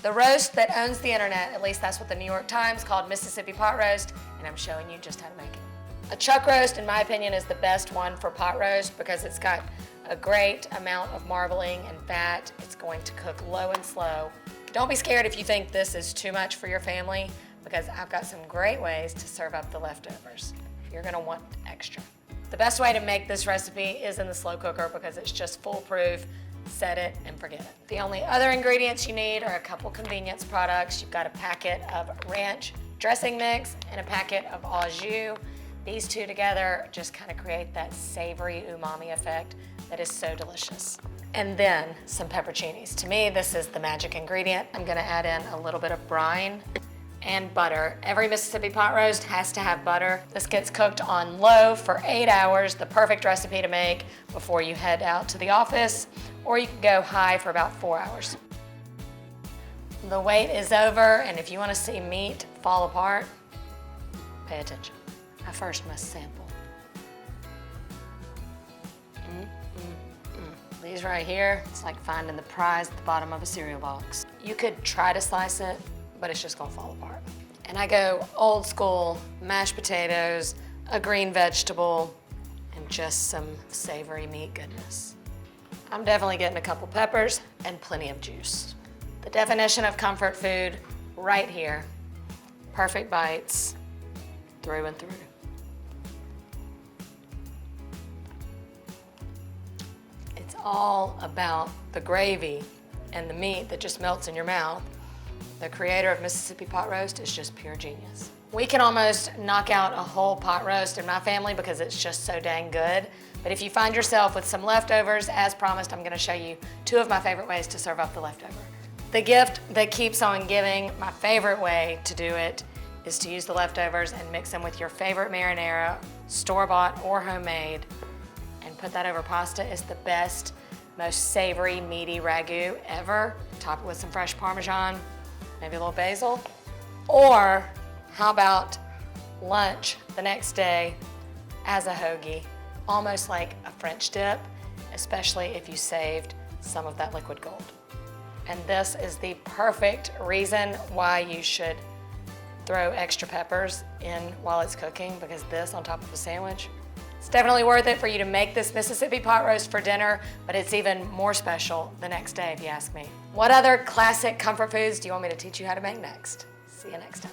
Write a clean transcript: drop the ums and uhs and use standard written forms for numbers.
The roast that owns the internet, at least that's what the New York Times called Mississippi pot roast, and I'm showing you just how to make it. A chuck roast, in my opinion, is the best one for pot roast because it's got a great amount of marbling and fat. It's going to cook low and slow. Don't be scared if you think this is too much for your family, because I've got some great ways to serve up the leftovers. You're gonna want extra. The best way to make this recipe is in the slow cooker because it's just foolproof. Set it and forget it. The only other ingredients you need are a couple convenience products. You've got a packet of ranch dressing mix and a packet of au jus. These two together just kind of create that savory umami effect that is so delicious. And then some pepperoncinis. To me, this is the magic ingredient. I'm gonna add in a little bit of brine and butter. Every Mississippi pot roast has to have butter. This gets cooked on low for 8 hours, the perfect recipe to make before you head out to the office, or you can go high for about 4 hours. The wait is over, and if you want to see meat fall apart, pay attention. I first must sample. These right here, it's like finding the prize at the bottom of a cereal box. You could try to slice it, but it's just gonna fall apart. And I go old school, mashed potatoes, a green vegetable, and just some savory meat goodness. I'm definitely getting a couple peppers and plenty of juice. The definition of comfort food right here. Perfect bites through and through. It's all about the gravy and the meat that just melts in your mouth. The creator of Mississippi pot roast is just pure genius. We can almost knock out a whole pot roast in my family because it's just so dang good. But if you find yourself with some leftovers, as promised, I'm gonna show you 2 of my favorite ways to serve up the leftover. The gift that keeps on giving, my favorite way to do it is to use the leftovers and mix them with your favorite marinara, store-bought or homemade, and put that over pasta. It's the best, most savory, meaty ragu ever. Top it with some fresh Parmesan, maybe a little basil. Or how about lunch the next day as a hoagie, almost like a French dip, especially if you saved some of that liquid gold. And this is the perfect reason why you should throw extra peppers in while it's cooking, because this on top of a sandwich, it's definitely worth it for you to make this Mississippi pot roast for dinner, but it's even more special the next day if you ask me. What other classic comfort foods do you want me to teach you how to make next? See you next time.